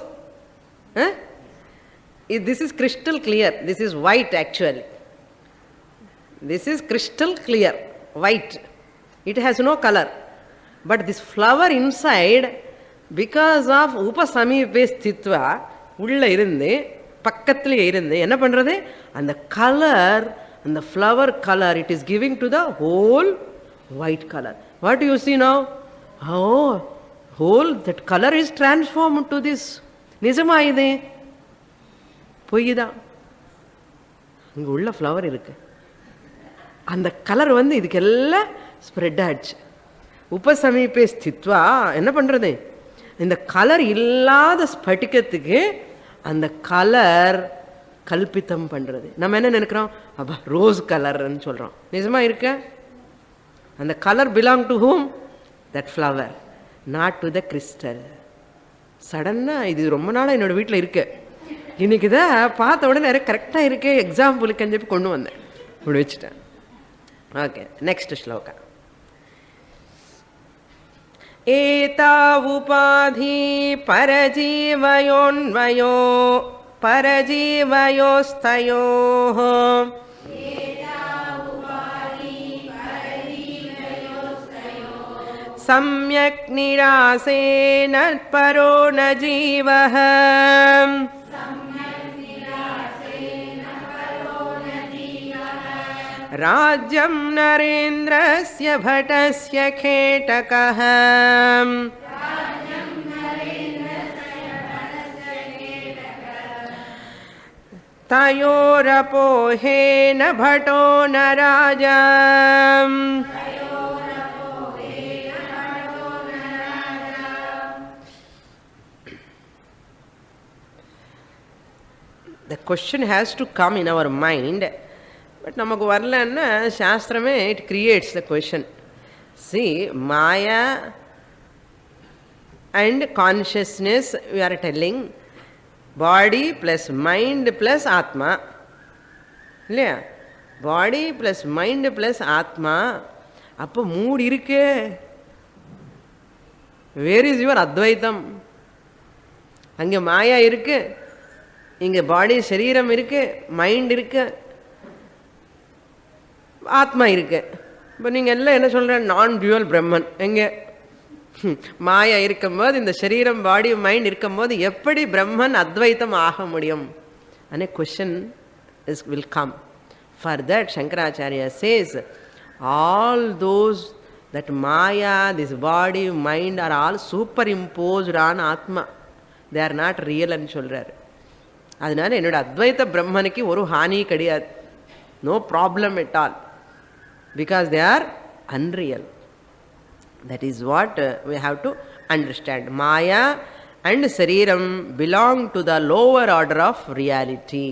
this is crystal clear, this is white actually. This is crystal clear, white. It has no color. But this flower inside, because of upasamipe sthitva, உள்ள இருந்து பக்கத்திலே இருந்து என்ன பண்றது, அந்த colour, அந்த flower color, it is giving to the whole white color. What do you see now? Oh, whole that color is transformed to this. நிஜமா இது? பொய்தான். இங்க உள்ள flower இருக்கு, அந்த கலர் வந்து இதுக்கெல்லாம் ஸ்ப்ரெட் ஆயிடுச்சு. உபசமீபே ஸ்தித்வா என்ன பண்றது, இந்த கலர் இல்லாத ஸ்பட்டிகத்துக்கு அந்த கலர் கல்பித்தம் பண்றது. நம்ம என்ன நினைக்கிறோம், அப்பா ரோஸ் கலர்ன்னு சொல்றோம். நிஜமா இருக்க? அந்த colour belong to whom? That flower, not to the crystal. சடனா இது ரொம்ப நாளாக என்னோட வீட்டில் இருக்கு, இன்னைக்கு தான் பார்த்த உடனே கரெக்டாக இருக்கு, எக்ஸாம்பிளுக்குன்னு சொல்லி கொண்டு வந்தேன், இப்படி வச்சுட்டேன். Okay, next shloka. ஏதா உபாதி பரஜீவயோன்வயோ பரஜீவயோஸ்தயோः சம்யக் நிராசேன பரோ ந ஜீவः ராஜ்யம் நரேந்திரஸ்ய பட்டஸ்ய கேடகः தயோரபோஹேன பட்டோ ந ராஜா. The question has to come in our mind. But நமக்கு வரலன்னா சாஸ்திரமே it creates the question. See, Maya and consciousness, we are telling body plus mind plus Atma. இல்லையா? பாடி பிளஸ் மைண்டு பிளஸ் ஆத்மா. அப்போ மூடு இருக்கு. வேர் இஸ் யுவர் அத்வைத்தம்? அங்கே மாயா இருக்கு, இங்கே பாடி சரீரம் இருக்கு, மைண்ட் இருக்கு, ஆத்மா இருக்கு. இப்போ நீங்கள் எல்லாம் என்ன சொல்கிற, நான் டியூவல் பிரம்மன். எங்கே மாயா இருக்கும்போது, இந்த சரீரம் பாடி மைண்ட் இருக்கும்போது எப்படி பிரம்மன் அத்வைத்தம் ஆக முடியும்? Any question is will come. For that, Shankaracharya says, all those that Maya, this body, mind are all superimposed on Atma. They are not real ன்னு சொல்றார். அதனால என்னோட அத்வைத்த பிரம்மனுக்கு ஒரு ஹானி கிடையாது. No problem at all. Because they are unreal. That is what we have to understand. Maya and Sariram belong to the lower order of reality.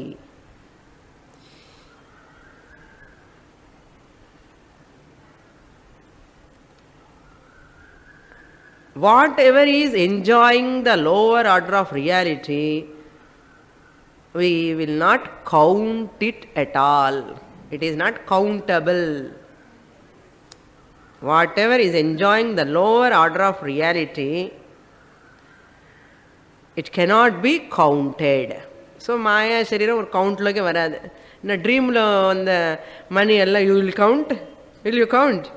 Whatever is enjoying the lower order of reality, we will not count it at all. It is not countable. Whatever is enjoying the lower order of reality, It cannot be counted. So மாயா சரீரம் ஒரு கவுண்ட்லோக்கே வராது. இந்த ட்ரீமில் அந்த மணி எல்லாம் you will count, will you count?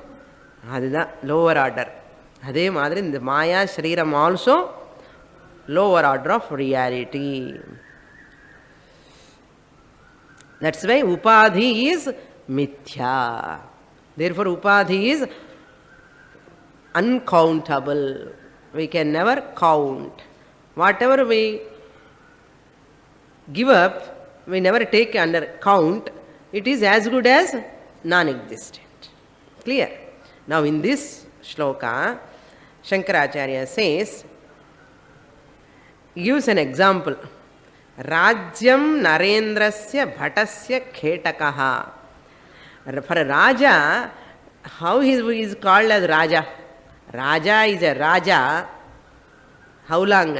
அதுதான் lower order. அதே மாதிரி இந்த மாயா சரீரம் also lower order of reality. That's why உபாதி இஸ் மித்யா. Therefore upadhi is uncountable. We can never count. Whatever we give up, we never take under count. It is as good as non-existent. Clear? Now in this shloka, Shankaracharya says, gives an example. Rajyam narendrasya bhatasya khetakaha. For a Raja, how he is called as Raja? Raja is a Raja. How long?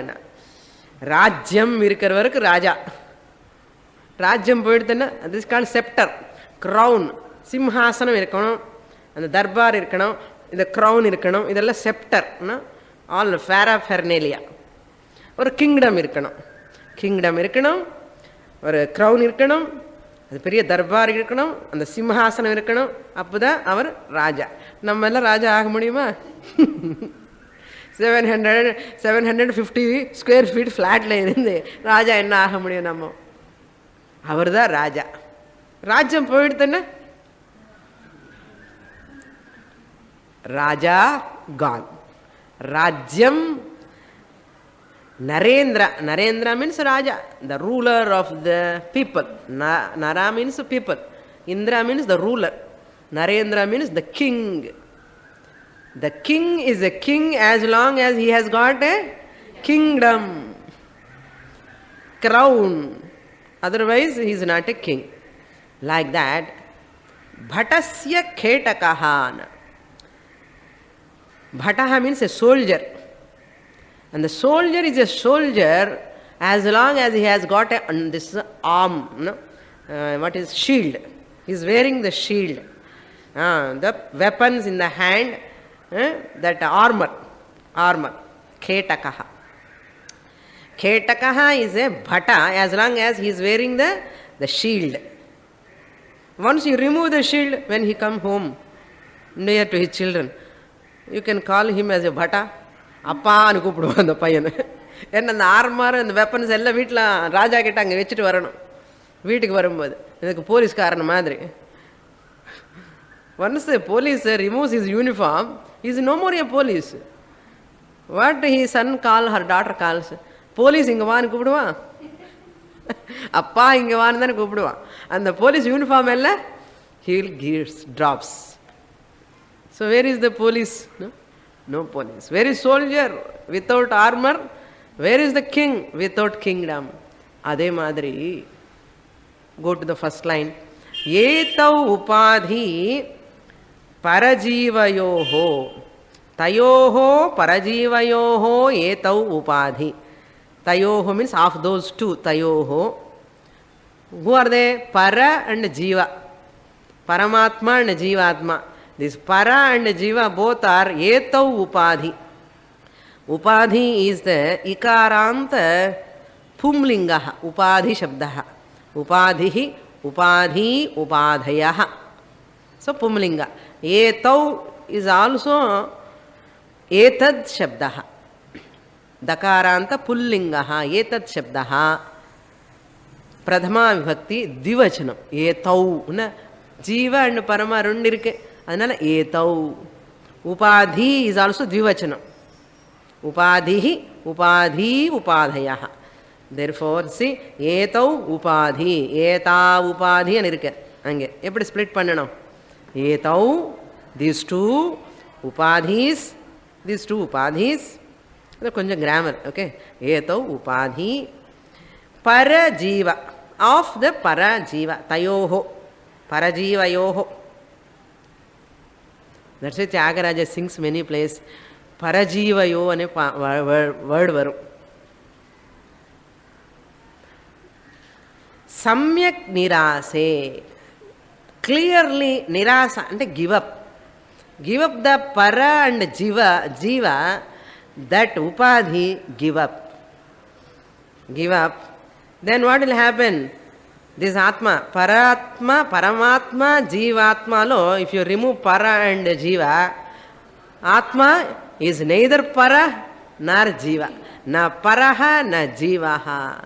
Rajyam irukkarvarukku Raja. Rajyam poidutana, this is called scepter, crown. Simhasanam irukkanum, and darbar irukkanum, the crown irukkanum, idella scepter, all paraphernalia. Or kingdom irukkanum, kingdom irukkanum, or crown irukkanum, அது பெரிய தர்பார் இருக்கணும், அந்த சிம்ஹாசனம் இருக்கணும். அப்போ தான் அவர் ராஜா. நம்ம எல்லாம் ராஜா ஆக முடியுமா? 750 ஸ்கொயர் ஃபீட் ஃப்ளாட்டில் இருந்து ராஜா என்ன ஆக முடியும்? நம்ம அவர் தான் ராஜா. ராஜ்யம் போயிடுத்துன்னா ராஜா கான். ராஜ்யம் Narendra. Narendra means Raja, the ruler of the people. Nara means people. Indra means the ruler. Narendra means the king. The king is a king as long as he has got a kingdom, crown. Otherwise he is not a king. Like that, Bhatasya Khetakaha. Bhataha means a soldier. And the soldier is a soldier as long as he has got this arm, what is shield. He is wearing the shield, the weapons in the hand, that armor. Khetakaha. Khetakaha is a bhata as long as he is wearing the shield. Once you remove the shield, when he come home near to his children, you can call him as a bhata. அப்பான்னு கூப்பிடுவோம் அந்த பையனை. ஏன்னா அந்த armour அந்த weapons எல்லாம் வீட்டில் ராஜா கிட்ட அங்கே வச்சுட்டு வரணும். வீட்டுக்கு வரும்போது இதுக்கு போலீஸ்காரன் மாதிரி. Once the police removes his uniform, is no more a police. What he son call her daughter calls, police இங்கே வான்னு கூப்பிடுவான், அப்பா இங்கே வான்னு தானே கூப்பிடுவான். அந்த போலீஸ் யூனிஃபார்ம் எல்லாம் he'll gives drops. So where is the police? No police. Where is soldier without armor? Where is the king without kingdom? Adhe madri, go to the first line. Etau upadhi parajivayoho. Tayoho parajivayoho etau upadhi. Tayoho means of those two. Tayoho. Who are they? Para and jiva. Paramatma and jivatma. This para and jiva both are etau upadhi. Upadhi is the ikaranta pumlingaha. Upadhi shabdaha. Upadhihi, upadhi, upadhayaha. So pumlinga. Etau is also etad shabdaha. Dakaranta pullingaha. Etad shabdaha. Pradhama vibhakti divachanam. Etau. Jiva and parama rendu irukku. அதனால ஏதௌ. உபாதி is also த்விவச்சனம். உபாதிஹி, உபாதி, உபாதயः. therefore see ஏதௌ உபாதி, ஏதா உபாதின்னு இருக்கு. அங்கே எப்படி split பண்ணணும்? ஏதௌ, these two upadhis, these two upadhis. அது கொஞ்சம் கிராமர். ஓகே. ஏதௌ உபாதி பரஜீவ, ஆஃப் த பரஜீவ, தயோஹோ பரஜீவயோஹோ. That's why Tyagaraja sings many places. Parajivayo ane word varum. Samyak nirase. Clearly nirasa ante give up. Give up the para and jiva, that upadhi give up. give up, then what will happen? This Atma, Paratma, Paramatma, Jivatma, lo, if you remove Para and Jiva, Atma is neither Para nor Jiva. Na Paraha, na Jivaha.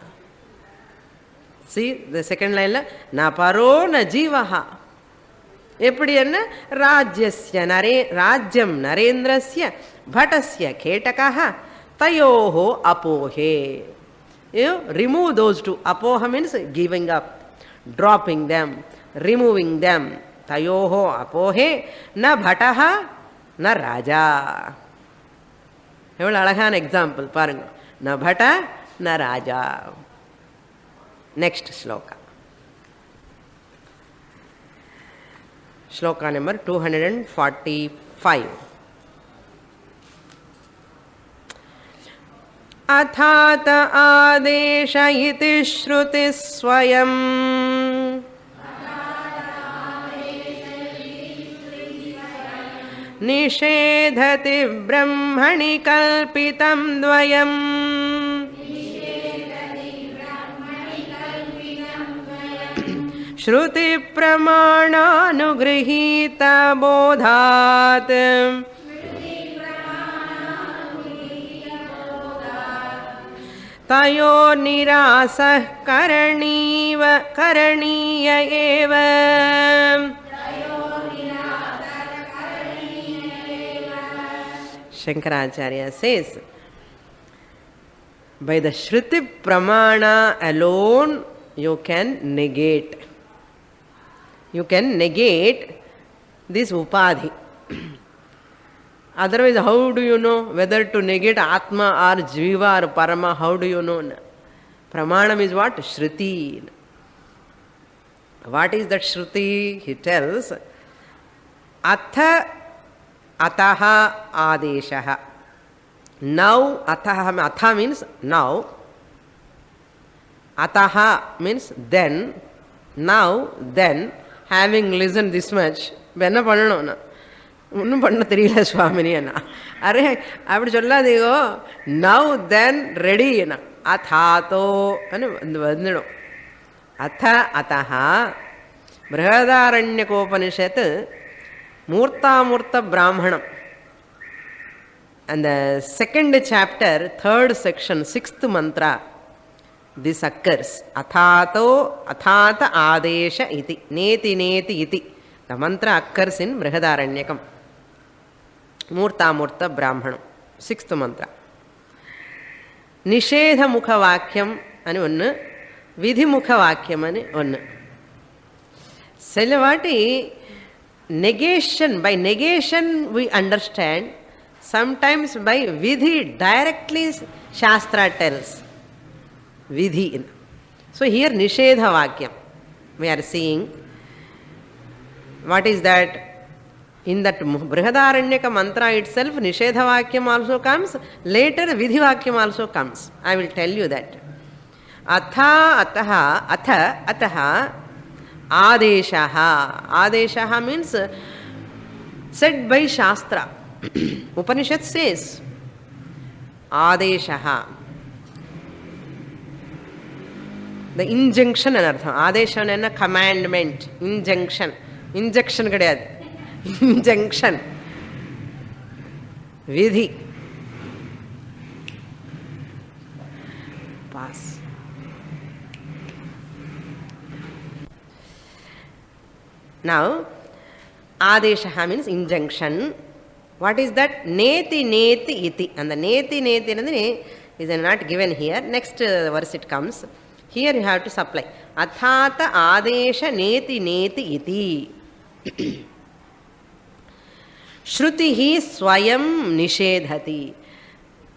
See the second line, na Paro, na Jivaha. எப்படி என்ன ராஜ்யஸ்ய ராஜ்யம் நரேந்திரஸ்ய பட்டஸ்ய கேட்டகः தயோः அபோஹே. You remove those two. Apoha means giving up, dropping them, removing them. Tayoho apohe na bhataha na raja. எவ்வளவு அழகான example பாருங்க. na bhata na raja. Next shloka. Shloka number 245. अथात आदेश इति श्रुति स्वयं निषेधति ब्रह्मणि कल्पितं द्वयम् श्रुति प्रमाणानुगृहीत बोधात् तयो निरासः करणीय एव. Shankaracharya says, by the Shruti Pramana alone, you can negate. You can negate this upadhi. Otherwise, how do you know whether to negate Atma or Jiva or Parama? How do you know? Pramanam is what? Shruti. What is that Shruti? He tells, Atha Ataha Adeshaha. Now, Atha means now. Ataha means then. Now, then, having listened this much, என்ன பண்ணணும்? ஒன்றும் பண்ண தெரியல சுவாமினி என்ன. Array அப்படி சொல்லாதீங்கோ. Now then ready என்ன. அதாத்தோ வந்துடும். அத்த அத்தஹா பிருஹதாரண்யகோபனிஷத் மூர்த்தாமூர்த்த பிராமணம். அந்த second chapter, third section, 6th mantra, this occurs. Athato athata adesha iti neti neti iti. The mantra occurs in Brihadaranyakam. Murta Brahmanam. 6th mantra. Nishedha mukha vakyam ani onnu, vidhi mukha vakyam ani onnu. Selavati negation, by negation we understand. Sometimes by vidhi, directly Shastra tells. Vidhi. So here Nishedha vakyam we are seeing. What is that? In that Brihadaranyaka mantra itself, Nishedha vakyam also comes. Later, Vidhi vakyam also comes. I will tell you that. Atha ataha adeshaha. Adeshaha means said by Shastra. Upanishad says adeshaha. The injunction anartham. Adesha is a commandment. Injunction. Injection கிடையாது. Injunction. Vidhi. Pass. Now, Adeshaha means injunction. What is that? Neti neti iti. And the neti neti is not given here. Next verse it comes. Here you have to supply. Athata adesha neti neti iti. Shrutihi swayam nishedhati.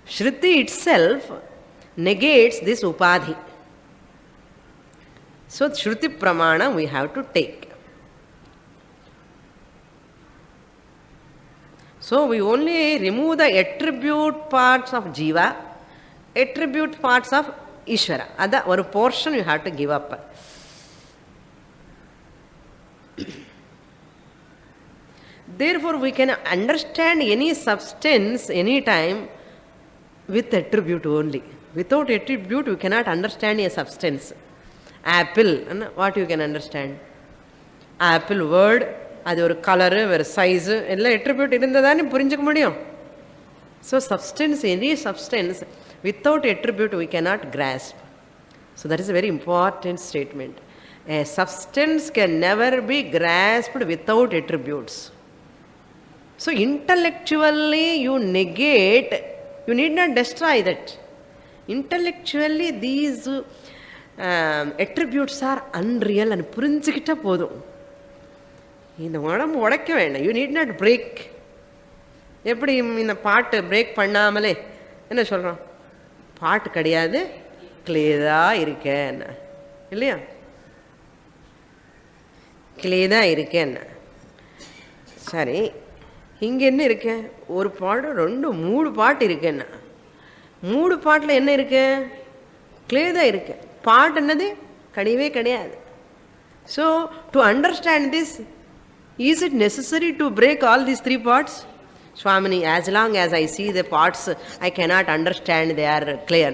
Shruti itself negates this upadhi. So Shruti Pramana we have to take. So we only remove the attribute parts of Jiva, attribute parts of Ishvara. That one portion you have to give up. Therefore, we can understand any substance anytime with attribute only. Without attribute, you cannot understand a substance. Apple, what you can understand? Apple word, அது ஒரு colour, ஒரு size எல்லாம் attribute இருந்ததானே புரிஞ்சுக்க முடியும். So substance, any substance, without attribute we cannot grasp. So that is a very important statement. A substance can never be grasped without attributes. So intellectually you negate, you need not destroy that. Intellectually these attributes are unreal and புரிஞ்சுக்கிட்ட போதும். இந்த உடம்பு உடைக்க வேண்டாம். You need not break. எப்படி இந்த பாட்டு break பண்ணாமலே என்ன சொல்கிறோம்? பாட்டு கிடையாது, கிளேதான் இருக்கேன் இல்லையா? கிளேதான் இருக்கேன். சரி, இங்கே என்ன இருக்கேன்? ஒரு பாட்டு, 2, 3 பாட்டு இருக்கேன்னா, 3 பாட்டில் என்ன இருக்கு? கிளேதான் இருக்கு. பாட்டு என்னது? கிடையவே கிடையாது. So to understand this, is it necessary to break all these 3 parts? Swamini, as long as I see the parts, I cannot understand they are clear.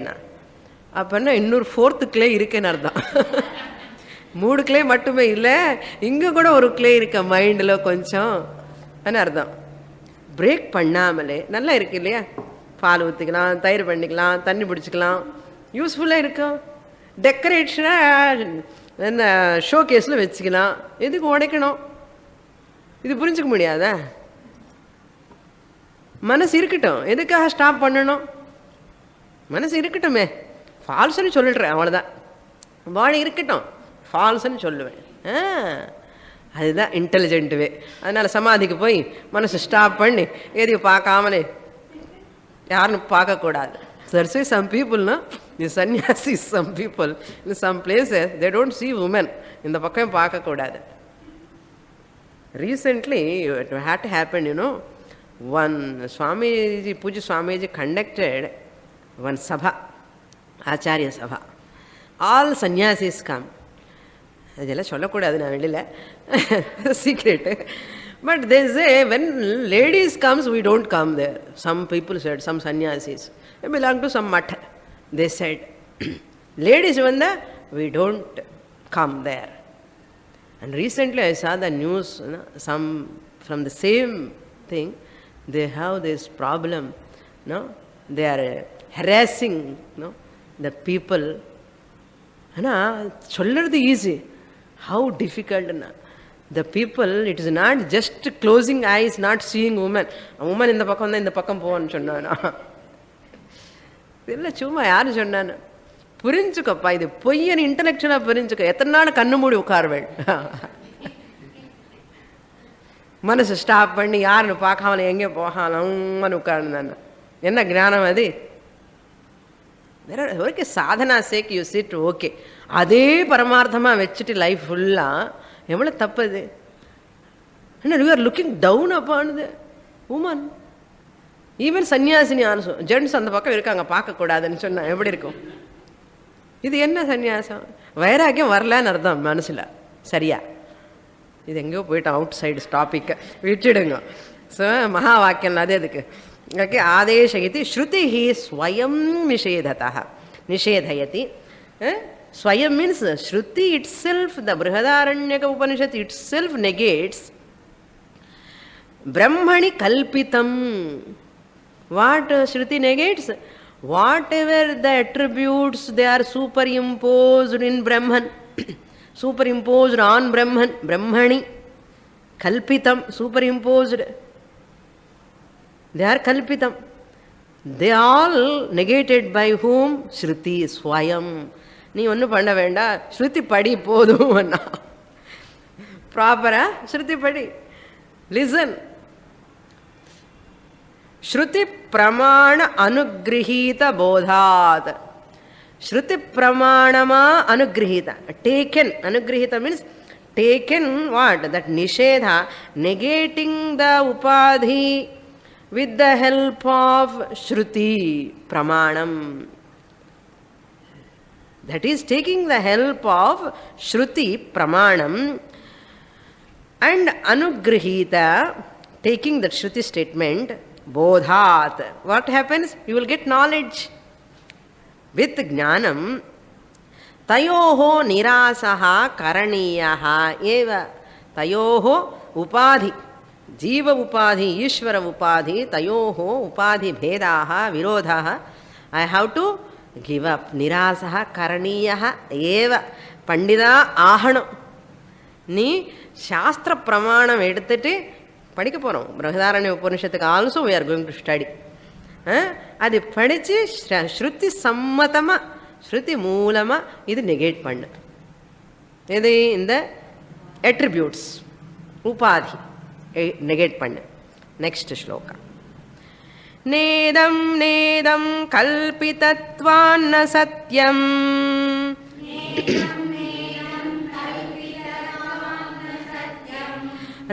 அப்பன்னா இன்னொரு 4th கிளே இருக்குன்னு அர்த்தம். 3 கிளே மட்டுமே இல்லை, இங்கே கூட ஒரு கிளே இருக்க மைண்டில் கொஞ்சம் அர்த்தம். பிரேக் பண்ணாமலே நல்லா இருக்கு இல்லையா? பால் ஊற்றிக்கலாம், தயிர் பண்ணிக்கலாம், தண்ணி பிடிச்சிக்கலாம், யூஸ்ஃபுல்லாக இருக்கும். டெக்கரேஷனாக என்ன ஷோ கேஸில் வச்சுக்கலாம். எதுக்கு உடைக்கணும்? இது புரிஞ்சுக்க முடியாதா? மனசு இருக்கட்டும், எதுக்காக ஸ்டாப் பண்ணணும்? மனசு இருக்கட்டுமே, ஃபால்ஸ்ன்னு சொல்லிடுறேன், அவ்வளோதான். பாடி இருக்கட்டும், ஃபால்ஸ்ன்னு சொல்லுவேன். அதுதான் இன்டெலிஜென்ட்டுவே. அதனால் சமாதிக்கு போய் மனசு ஸ்டாப் பண்ணி எதையும் பார்க்காமலே யாருன்னு பார்க்கக்கூடாது. That's why some people, the sannyasis, some people in some places, they don't see women. இந்த பக்கம் பார்க்கக்கூடாது. Recently, it had happened, one Swamiji, Puja Swamiji conducted one sabha, Acharya sabha. All sannyasis come. அதெல்லாம் சொல்லக்கூடாது, நான் வெளியில் secret. But they say when ladies comes, we don't come there. Some people said, some sannyasis, they belong to some math. They said, ladies vanda, we don't come there. And recently I saw the news, some from the same thing, they have this problem, they are harassing, the people. சொல்றது easy, how difficult. The people, it is not just closing eyes, not seeing women. Woman இந்த பக்கம் தான், இந்த பக்கம் போன்னு சொன்னானா? இல்லை, சும்மா யாரு சொன்னான்னு புரிஞ்சுக்கப்பா. இது பொய்யன்னு இன்டலெக்சுவலாக புரிஞ்சுக்க. எத்தனை நாள் கண்ணு மூடி உட்கார்வேன்? மனசு ஸ்டாப் பண்ணி யாருன்னு பார்க்காமல எங்கே போகலாம்னு உட்கார்ந்து என்ன ஞானம் அது? ஓகே, சாதனா சேக் யூ சிட், ஓகே. அதே பரமார்த்தமாக வச்சுட்டு லைஃப் ஃபுல்லாக எவ்வளோ தப்புது? என்ன யூ ஆர் லுக்கிங் டவுன் அப்பானுது உமன். ஈவன் சன்னியாசினி ஆல்சோ, ஜென்ட்ஸ் அந்த பக்கம் இருக்காங்க, பார்க்கக்கூடாதுன்னு சொன்னால் எப்படி இருக்கும்? இது என்ன சன்னியாசம்? வைராக்கியம் வரலன்னு அர்த்தம் மனசில். சரியா? இது எங்கேயோ போயிட்டோம், அவுட் சைடு டாப்பிக்கை விட்டுடுங்க. ஸோ மகா வாக்கியம் அது எதுக்கு? Okay, ஆதேசயதி Shruti Swayam நிஷேததா நிஷேதயதி. Swayam means Shruti itself, the Brihadaranyaka Upanishad itself negates Brahmani Kalpitam. What Shruti negates? Whatever the attributes, they are superimposed in Brahman, superimposed on Brahman, Brahmani Kalpitam, superimposed. They are Kalpitam. They all negated by whom? Shruti, Swayam. நீ ஒன்றும் பண்ண வேண்டாம், ஸ்ருதி படி போதும். ப்ராப்பரா ஸ்ருதி படி, listen. ஸ்ருதி பிரமாண அனுகிரகீத போதாத். ஸ்ருதி பிரமாணமா அனுகிரகீத, டேக்கன். அனுகிரகீத மீன்ஸ் டேக்கன் வாட்? தட் நிஷேதா, நெகேட்டிங் த உபாதி with the help of Shruti Pramanam. That is taking the help of Shruti Pramanam and Anugrahita, taking that Shruti statement, Bodhat. What happens? You will get knowledge. with jnanam tayoho nirasaha karaniyaha eva tayoho upadhi jiva upadhi ishvara upadhi tayoho upadhi bhedaha virodhaha I have to give up. Nirasaha karaniyaha eva pandida ahanu. Nee shastra pramanam edutittu படிக்க போறோம். பிரகதாரண்ய உபனிஷத்துக்கு also we are going to study. அது படிச்சு ஸ்ருதி சம்மதமா ஸ்ருதி மூலமா இது negate பண்ணு. இது இந்த attributes உபாதி நெகேட் பண்ணு. நெக்ஸ்ட் ஸ்லோகா. நேதம் நேதம் கல்பிதத்வான்ன சத்யம்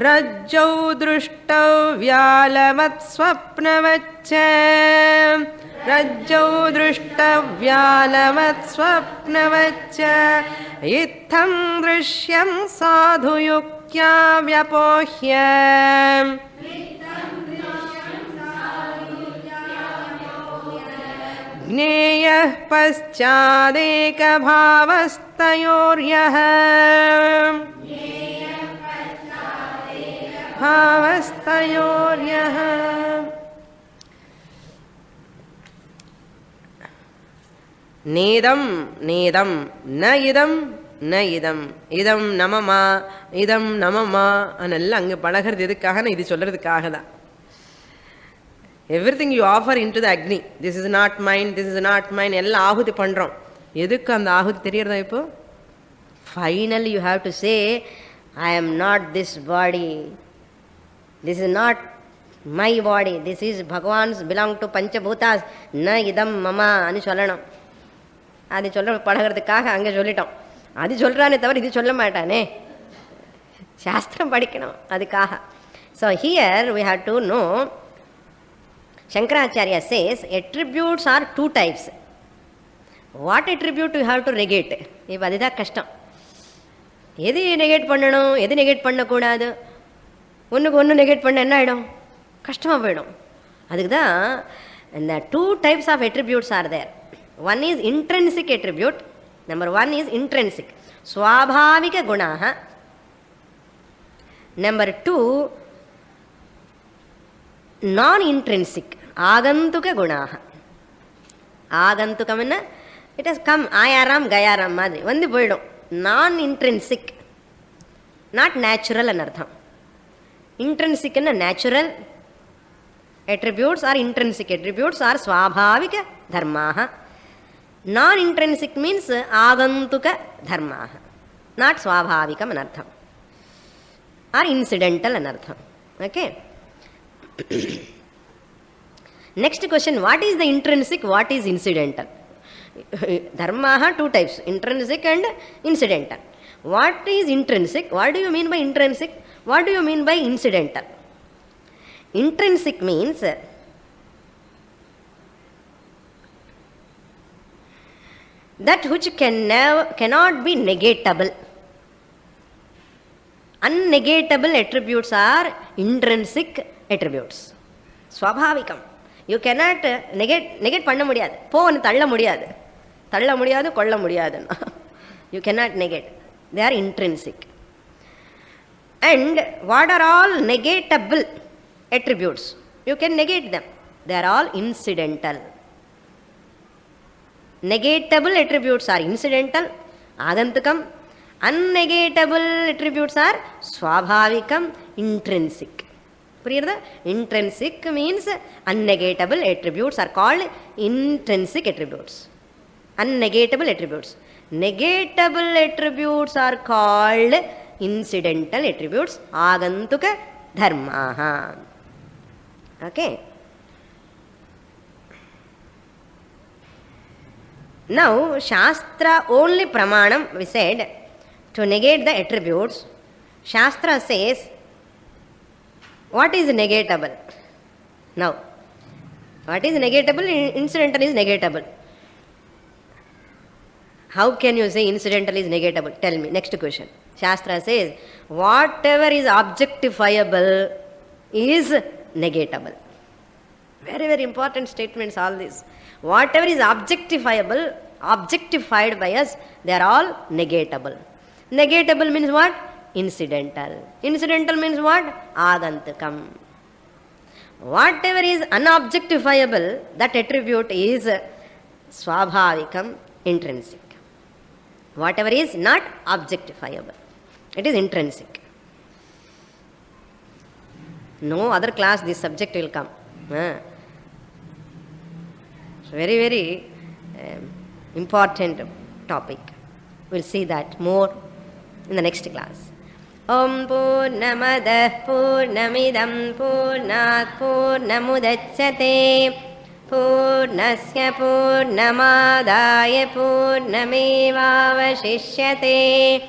रज्जौ दृष्टव्यालवत् स्वप्नवच्च रज्जौ दृष्टव्यालवत् स्वप्नवच्च इत्थं दृश्यं साधुयुक्त्या व्यपोह्य ज्ञेयः पश्चादेकभावस्तयोर्यः भावस्तयोर्यः नेदं नेदं न इदं न इदं इदं नममा इदं नममा अन्नெல்லாம் அங்க பழகிறது எதுக்காகனா இது சொல்றதுக்காக தான். everything you offer into the agni, this is not mine, this is not mine, எல்லாம் ஆகுதி பண்றோம். எதுக்கு அந்த ஆகுதி தெரியறதா? இப்போ finally you have to say I am not this body, this is not my body, this is Bhagavan's, belong to Panchabhutas, na idam mama ani சொல்லணும். அது சொல்ல பழகிறதுக்காக அங்கே சொல்லிட்டோம். அது சொல்கிறானே தவிர இது சொல்ல மாட்டானே, சாஸ்திரம் படிக்கணும் அதுக்காக. So here we have to know, Shankaracharya says attributes are two types. What attribute you have to negate? இப்போ அதுதான் கஷ்டம். எது நெகேட் பண்ணணும், எது நெகேட் பண்ணக்கூடாது, ஒன்றுக்கு ஒன்று நெகேட் பண்ண என்ன ஆகிடும், கஷ்டமாக போயிடும். அதுக்கு தான் இந்த two types of attributes are there. One is intrinsic attribute. Number one is intrinsic ஸ்வாபாவிக குணாக. நம்பர் டூ நான் இன்ட்ரென்சிக் ஆகந்துக குணாக. ஆகந்துகம் என்ன, இட் ஹஸ் கம், ஆயாராம் கயாராம் மாதிரி வந்து போயிடும். நான் இன்ட்ரென்சிக், நாட் நேச்சுரல் அர்த்தம். இன்ட்ரென்சிக் என்ன, natural attributes or intrinsic attributes are swabhavika dharmaha. Non-intrinsic means agantuka dharmaha, not swabhavikam anartham or incidental anartham. Okay. Next question, what is the intrinsic, what is incidental? Dharmaha two types, intrinsic and incidental. What is intrinsic? What do you mean by intrinsic? What do you mean by incidental? Intrinsic means that which cannot be negatable. Unnegatable attributes are intrinsic attributes. Swabhavikam. You cannot negate பண்ண முடியாது, போன்னு தள்ள முடியாது, தள்ள முடியாது, கொள்ள முடியாது. You cannot negate. They are intrinsic. And what are all negatable attributes? You can negate them. They are all incidental. Negatable attributes are incidental, agantukam. Unnegatable attributes are swabhavikam, intrinsic. புரியுறதா? Intrinsic means unnegatable attributes are called intrinsic attributes. Unnegatable attributes. Negatable attributes are called incidental attributes, agantuka dharmaha. Okay. Now Shastra only pramanam, we said, to negate the attributes. Shastra says what is negatable. Now what is negatable? Incidental is negatable. How can you say incidental is negatable? Tell me. Next question. Shastra says whatever is objectifiable is negatable. Very, very important statements all these. Whatever is objectifiable, objectified by us, they are all negatable. Negatable means what? Incidental. Incidental means what? Agantakam. Whatever is unobjectifiable, that attribute is swabhavikam, intrinsic. Whatever is not objectifiable, it is intrinsic. No other class this subject will come. Very, very important topic. We'll see that more in the next class. Om Purnamadah Purnamidam Purnat Purnamudachyate Purnasya Purnamadaya Purnamevavashishyate.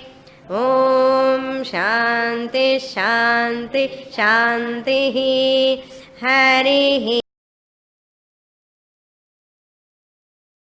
Om Shanti Shanti Shanti Harihi.